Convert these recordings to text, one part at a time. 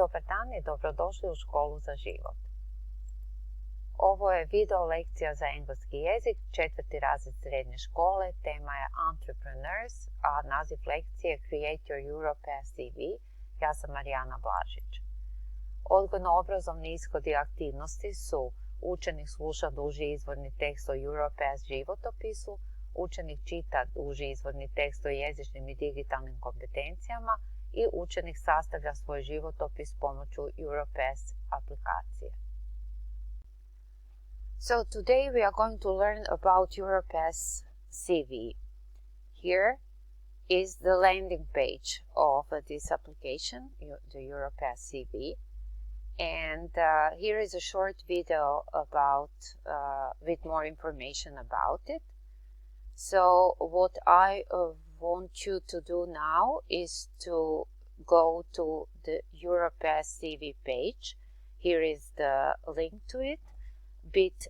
Dobar dan i dobrodošli u školu za život. Ovo je video lekcija za engleski jezik, 4. razred srednje škole, tema je Entrepreneurs, a naziv lekcije je Create your Europass CV. Ja sam Arjana Blažić. Odgojno-obrazovni ishodi aktivnosti su: učenik sluša duži izvorni tekst o Europass životopisu, učenik čita duži izvorni tekst o jezičnim i digitalnim kompetencijama i učenik sastavlja svoj životopis pomoću Europass aplikacije. So today we are going to learn about Europass CV. Here is the landing page of this application, the Europass CV. And here is a short video about with more information about it. So what I want you to do now is to go to the Europass CV page. Here is the link to it, bit.ly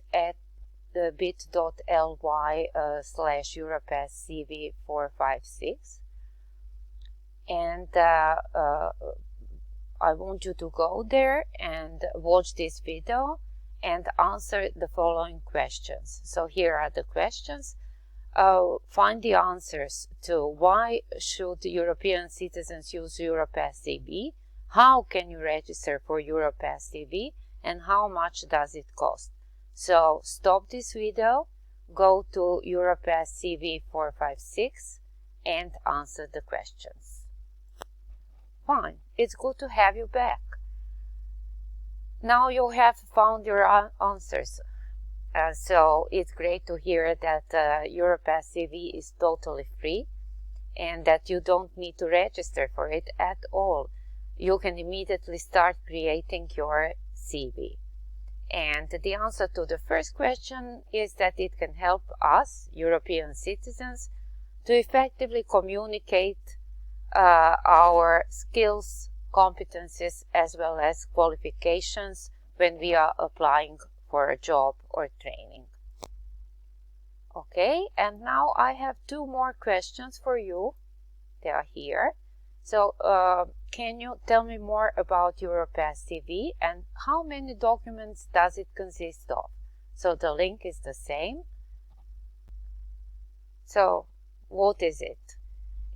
/ Europass CV 456. And I want you to go there and watch this video and answer the following questions. So here are the questions. Find the answers to why should European citizens use Europass CV, how can you register for Europass CV, and how much does it cost. So stop this video, go to Europass CV 456 and answer the questions. Fine, it's good to have you back. Now you have found your answers. So it's great to hear that Europass CV is totally free and that you don't need to register for it at all. You can immediately start creating your CV. And the answer to the first question is that it can help us, European citizens, to effectively communicate our skills, competencies, as well as qualifications when we are applying for a job or training. Okay, and now I have 2 more questions for you. They are here. So, can you tell me more about Europass CV and how many documents does it consist of? So the link is the same. So, what is it?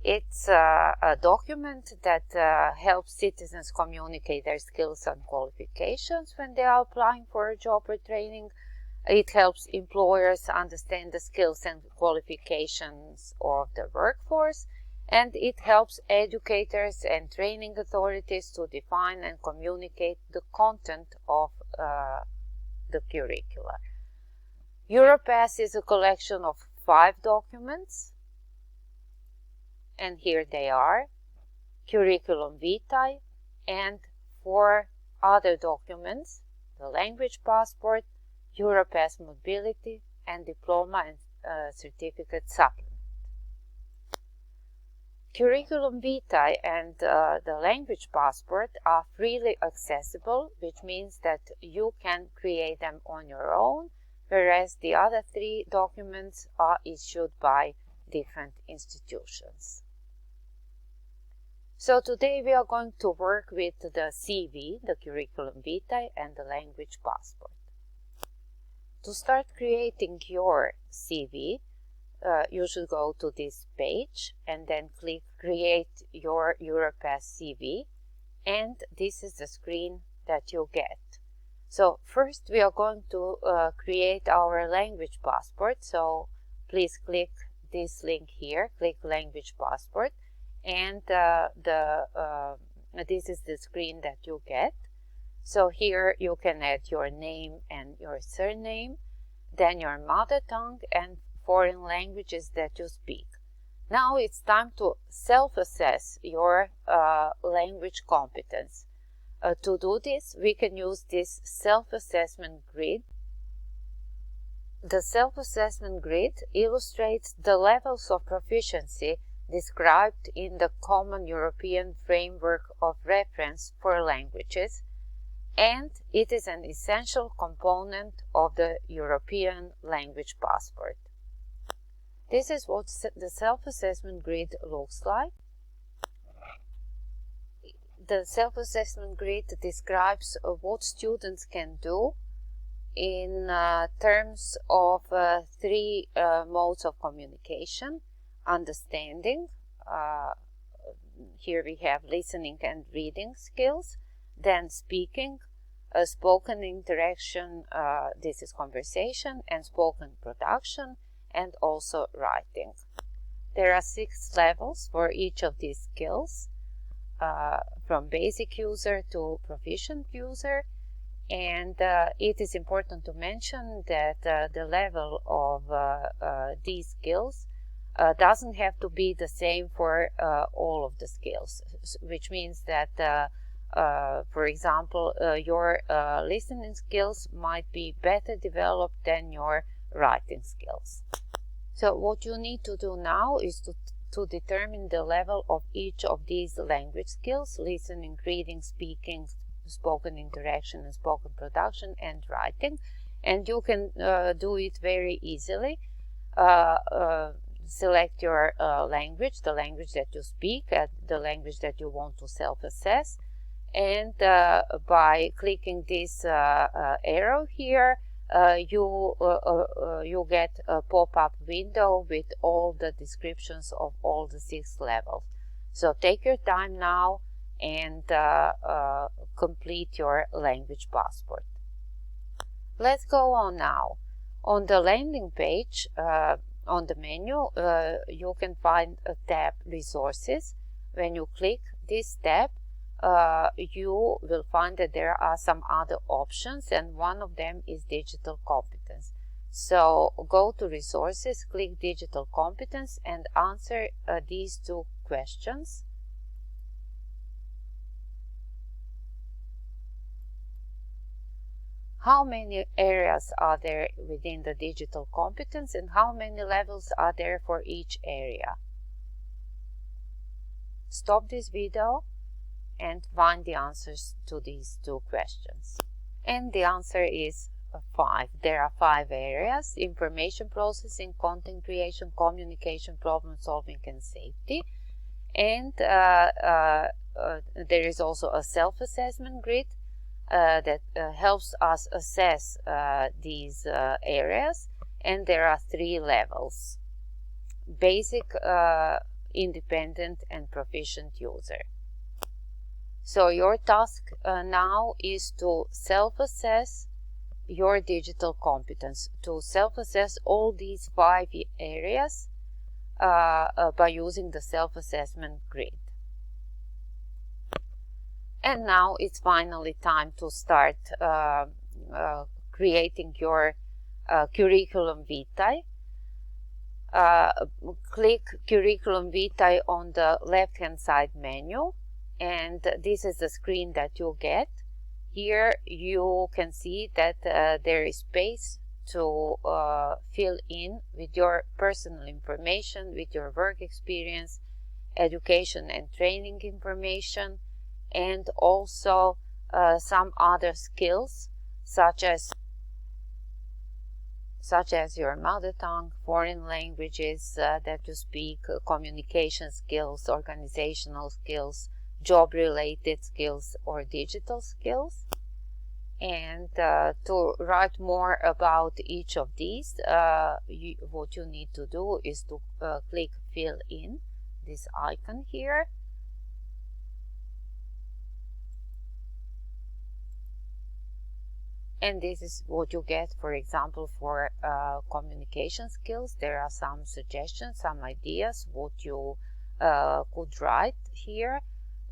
It's a document that helps citizens communicate their skills and qualifications when they are applying for a job or training. It helps employers understand the skills and qualifications of the workforce, and it helps educators and training authorities to define and communicate the content of the curricula. Europass is a collection of 5 documents. And here they are: Curriculum Vitae and 4 other documents: the language passport, Europass mobility, and diploma and certificate supplement. Curriculum Vitae and the language passport are freely accessible, which means that you can create them on your own, whereas the other 3 documents are issued by different institutions. So today we are going to work with the CV, the Curriculum Vitae, and the language passport. To start creating your CV, you should go to this page and then click Create your Europass CV, and this is the screen that you get. So first we are going to create our language passport, so please click this link here, click Language Passport, and this is the screen that you get. So here you can add your name and your surname, then your mother tongue and foreign languages that you speak. Now it's time to self-assess your language competence. To do this, we can use this self-assessment grid. The self-assessment grid illustrates the levels of proficiency described in the Common European Framework of Reference for Languages, and it is an essential component of the European Language Passport. This is what the self-assessment grid looks like. the self-assessment grid describes what students can do in terms of three modes of communication: understanding, here we have listening and reading skills, then speaking, spoken interaction, this is conversation, and spoken production, and also writing. There are 6 levels for each of these skills, from basic user to proficient user. And it is important to mention that the level of these skills doesn't have to be the same for all of the skills, which means that, for example, your listening skills might be better developed than your writing skills. So what you need to do now is to determine the level of each of these language skills: listening, reading, speaking, spoken interaction, and spoken production, and writing. And you can do it very easily. Select your language, the language that you speak, the language that you want to self-assess, and by clicking this arrow here, you get a pop-up window with all the descriptions of all the 6 levels. So take your time now and complete your language passport. Let's go on now. On the landing page, on the menu, you can find a tab Resources. When you click this tab, you will find that there are some other options, and one of them is Digital Competence. So go to Resources, click Digital Competence, and answer these 2 questions. How many areas are there within the digital competence, and how many levels are there for each area? Stop this video and find the answers to these 2 questions. And the answer is 5. There are 5 areas: information processing, content creation, communication, problem solving, and safety. And there is also a self-assessment grid that helps us assess these areas, and there are 3 levels: basic, independent, and proficient user. So your task now is to self-assess your digital competence, to self-assess all these 5 areas by using the self-assessment grid. And now it's finally time to start creating your curriculum vitae. Click curriculum vitae on the left hand side menu, and this is the screen that you get. Here you can see that there is space to fill in with your personal information, with your work experience, education and training information, and also some other skills such as your mother tongue, foreign languages that you speak, communication skills, organizational skills, job-related skills, or digital skills. And to write more about each of these, what you need to do is to click Fill In, this icon here. And this is what you get, for example, for communication skills. There are some suggestions, some ideas what you could write here.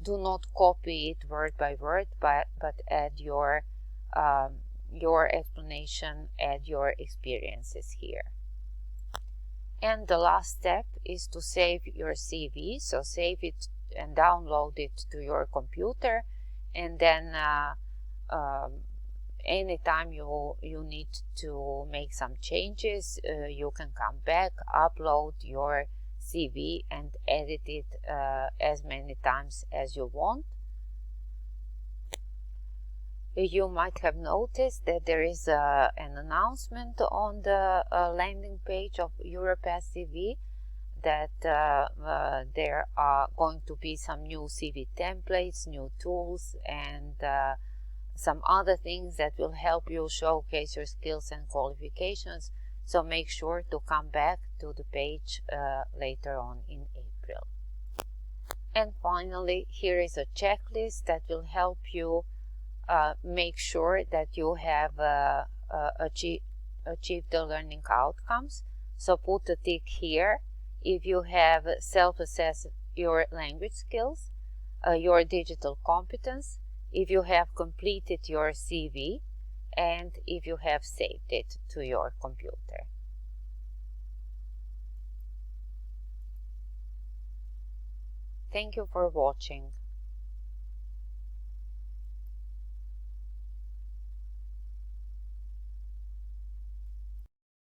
Do not copy it word by word, but add your explanation, add your experiences here. And the last step is to save your CV. So save it and download it to your computer, and then anytime you need to make some changes, you can come back, upload your CV, and edit it as many times as you want. You might have noticed that there is an announcement on the landing page of Europass CV that there are going to be some new CV templates, new tools, and some other things that will help you showcase your skills and qualifications. So make sure to come back to the page later on in April. And finally, here is a checklist that will help you make sure that you have achieved the learning outcomes. So put a tick here if you have self-assessed your language skills, your digital competence, if you have completed your CV, and if you have saved it to your computer. Thank you for watching.